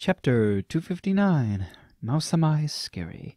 Chapter 259. Mao-sama is scary.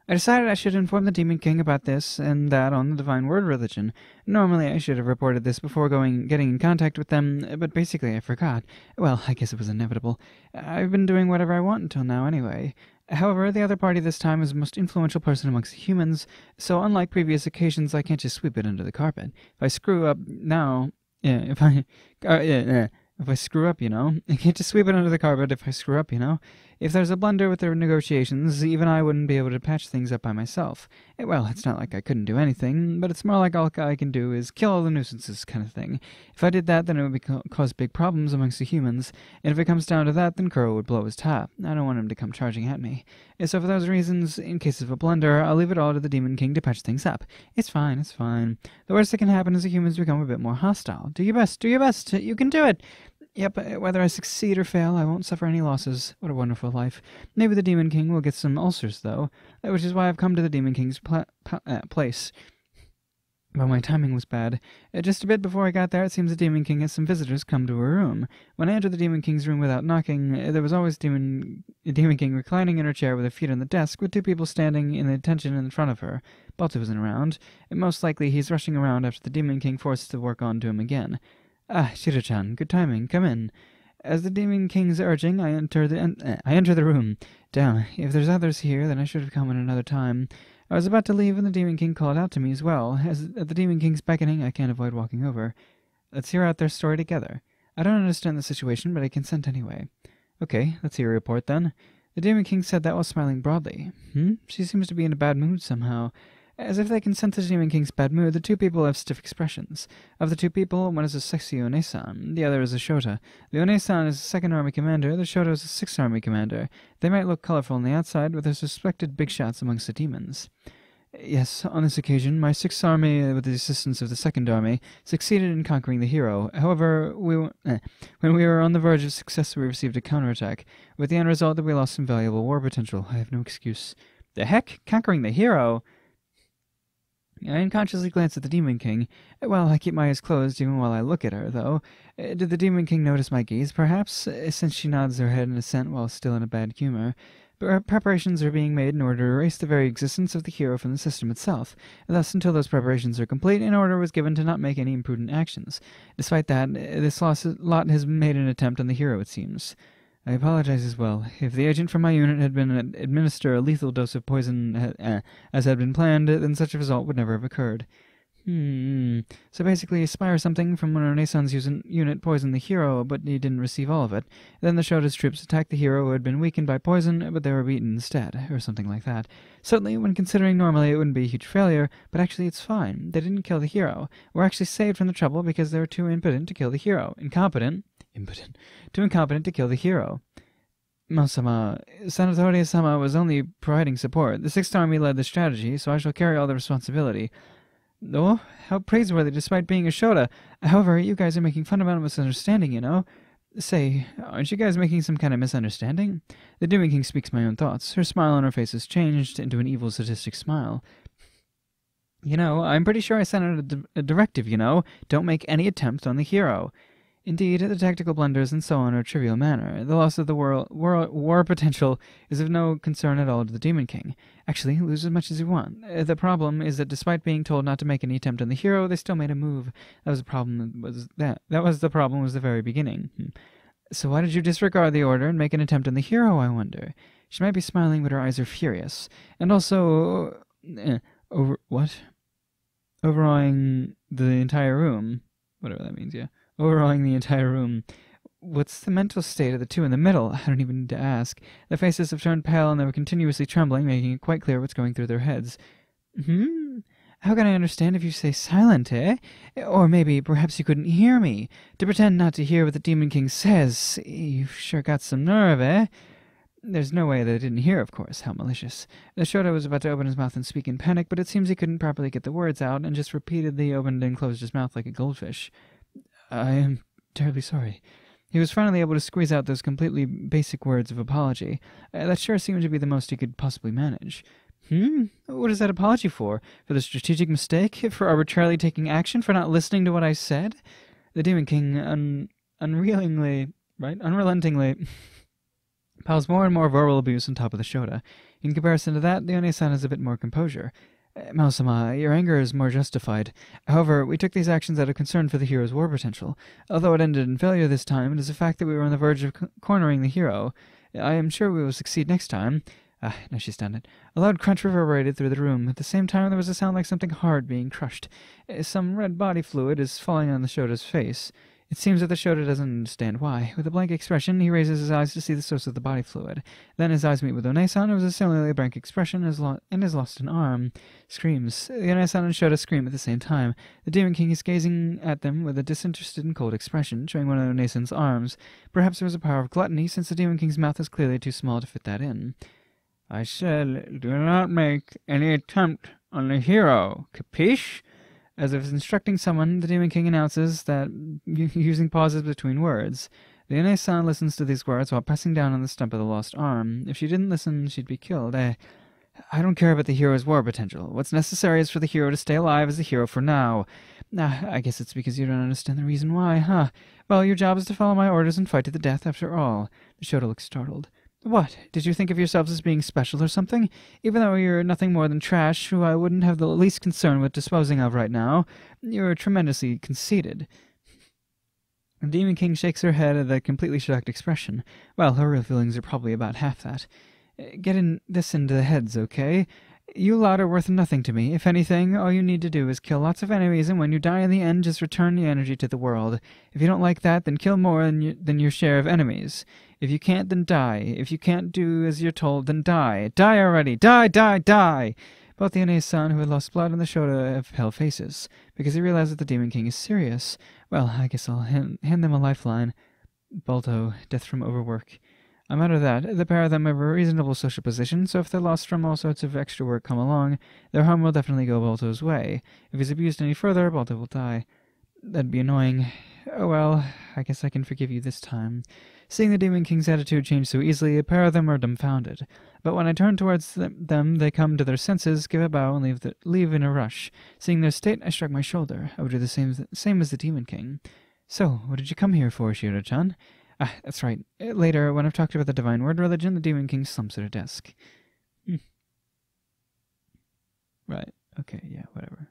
I decided I should inform the Demon King about this and that on the Divine Word religion. Normally I should have reported this before getting in contact with them, but basically I forgot. Well, I guess it was inevitable. I've been doing whatever I want until now anyway. However, the other party this time is the most influential person amongst the humans, so unlike previous occasions I can't just sweep it under the carpet. If I screw up now... if I screw up, I can't just sweep it under the carpet if I screw up, If there's a blunder with the negotiations, even I wouldn't be able to patch things up by myself. Well, it's not like I couldn't do anything, but it's more like all I can do is kill all the nuisances kind of thing. If I did that, then it would cause big problems amongst the humans, and if it comes down to that, then Kuro would blow his top. I don't want him to come charging at me. So for those reasons, in case of a blunder, I'll leave it all to the Demon King to patch things up. It's fine. The worst that can happen is the humans become a bit more hostile. Do your best, you can do it! Yep, whether I succeed or fail, I won't suffer any losses. What a wonderful life. Maybe the Demon King will get some ulcers, though, which is why I've come to the Demon King's place. But my timing was bad. Just a bit before I got there, it seems the Demon King has some visitors come to her room. When I entered the Demon King's room without knocking, there was always Demon King reclining in her chair with her feet on the desk, with two people standing in attention in front of her. Balto isn't around. Most likely he's rushing around after the Demon King forces the work on to him again. Ah, Shiro-chan, good timing. Come in. As the Demon King's urging, I enter the room. Damn, if there's others here, then I should have come at another time. I was about to leave when the Demon King called out to me as well. As at the Demon King's beckoning, I can't avoid walking over. Let's hear out their story together. I don't understand the situation, but I consent anyway. Okay, let's hear a report then. The Demon King said that while smiling broadly. She seems to be in a bad mood somehow. As if they can sense the Demon King's bad mood, the two people have stiff expressions. Of the two people, one is a sexy One-san, the other is a Shota. The One-san is a 2nd Army commander, the Shota is a 6th Army commander. They might look colorful on the outside, but they're suspected big shots amongst the demons. Yes, on this occasion, my 6th Army, with the assistance of the 2nd Army, succeeded in conquering the hero. However, when we were on the verge of success, we received a counterattack, with the end result that we lost some valuable war potential. I have no excuse. The heck? Conquering the hero? I unconsciously glance at the Demon King. Well, I keep my eyes closed even while I look at her, though. Did the Demon King notice my gaze, perhaps, since she nods her head in assent while still in a bad humor? But preparations are being made in order to erase the very existence of the hero from the system itself. Thus, until those preparations are complete, an order was given to not make any imprudent actions. Despite that, this lot has made an attempt on the hero, it seems. I apologize as well. If the agent from my unit had been administer a lethal dose of poison as had been planned, then such a result would never have occurred. So basically, a spy or something from one of Renaissance unit poisoned the hero, but he didn't receive all of it. Then the Shota's troops attacked the hero who had been weakened by poison, but they were beaten instead, or something like that. Certainly, when considering normally it wouldn't be a huge failure, but actually it's fine. They didn't kill the hero. We're actually saved from the trouble because they were too impotent to kill the hero. Too incompetent to kill the hero. Mao-sama, Sanatoria-sama was only providing support. The 6th Army led the strategy, so I shall carry all the responsibility. Oh, how praiseworthy despite being a Shota. However, you guys are making fundamental misunderstanding, Say, aren't you guys making some kind of misunderstanding? The Demon King speaks my own thoughts. Her smile on her face has changed into an evil sadistic smile. I'm pretty sure I sent out a directive, Don't make any attempt on the hero. Indeed, the tactical blunders and so on are a trivial matter. The loss of the war potential is of no concern at all to the Demon King. Actually, lose as much as you want. The problem is that despite being told not to make any attempt on the hero, they still made a move. That was the problem was the very beginning. So why did you disregard the order and make an attempt on the hero, I wonder? She might be smiling, but her eyes are furious. And also... Overawing the entire room. Whatever that means, yeah. Overawing the entire room. What's the mental state of the two in the middle? I don't even need to ask. Their faces have turned pale and they were continuously trembling, making it quite clear what's going through their heads. How can I understand if you stay silent, eh? Or maybe, perhaps you couldn't hear me. To pretend not to hear what the Demon King says. You've sure got some nerve, eh? There's no way that I didn't hear, of course. How malicious. The Shota was about to open his mouth and speak in panic, but it seems he couldn't properly get the words out and just repeatedly opened and closed his mouth like a goldfish. I am terribly sorry. He was finally able to squeeze out those completely basic words of apology. That sure seemed to be the most he could possibly manage. What is that apology for? For the strategic mistake? For arbitrarily taking action? For not listening to what I said? The Demon King unrelentingly piles more and more verbal abuse on top of the Shota. In comparison to that, the One-san has a bit more composure. Mao-sama, your anger is more justified. However, we took these actions out of concern for the hero's war potential. Although it ended in failure this time, it is a fact that we were on the verge of cornering the hero. I am sure we will succeed next time. Now she's done it. A loud crunch reverberated through the room. At the same time, there was a sound like something hard being crushed. Some red body fluid is falling on the Shota's face. It seems that the Shota doesn't understand why. With a blank expression, he raises his eyes to see the source of the body fluid. Then his eyes meet with One-san, who has a similarly blank expression and has lost an arm. Screams. The One-san and Shota scream at the same time. The Demon King is gazing at them with a disinterested and cold expression, showing one of One-san's arms. Perhaps there was a power of gluttony, since the Demon King's mouth is clearly too small to fit that in. I said, do not make any attempt on the hero, capiche? As if instructing someone, the Demon King announces that, using pauses between words. The One-san listens to these words while pressing down on the stump of the lost arm. If she didn't listen, she'd be killed. I don't care about the hero's war potential. What's necessary is for the hero to stay alive as a hero for now. I guess it's because you don't understand the reason why, huh? Well, your job is to follow my orders and fight to the death after all. The Shota looks startled. What? Did you think of yourselves as being special or something? Even though you're nothing more than trash, who I wouldn't have the least concern with disposing of right now, you're tremendously conceited. The Demon King shakes her head with a completely shocked expression. Well, her real feelings are probably about half that. Get this into the heads, okay? You lot are worth nothing to me. If anything, all you need to do is kill lots of enemies, and when you die in the end, just return the energy to the world. If you don't like that, then kill more than your share of enemies. If you can't, then die. If you can't do as you're told, then die. Die already! Die, die, die! Both the One-san, who had lost blood, and the Shota have pale faces, because they realize that the Demon King is serious. Well, I guess I'll hand them a lifeline. Balto, death from overwork. I'm out of that. The pair of them have a reasonable social position, so if they're lost from all sorts of extra work come along, their harm will definitely go Balto's way. If he's abused any further, Balto will die. That'd be annoying. Oh well, I guess I can forgive you this time. Seeing the Demon King's attitude change so easily, a pair of them are dumbfounded. But when I turn towards them, they come to their senses, give a bow, and leave in a rush. Seeing their state, I shrug my shoulder. I would do the same as the Demon King. So, what did you come here for, Shiro-chan? That's right. Later, when I've talked about the Divine Word religion, the Demon King slumps at her desk. Right. Okay, yeah, whatever.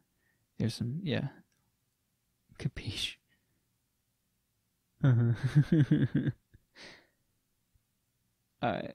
There's some, yeah. Capiche. Alright.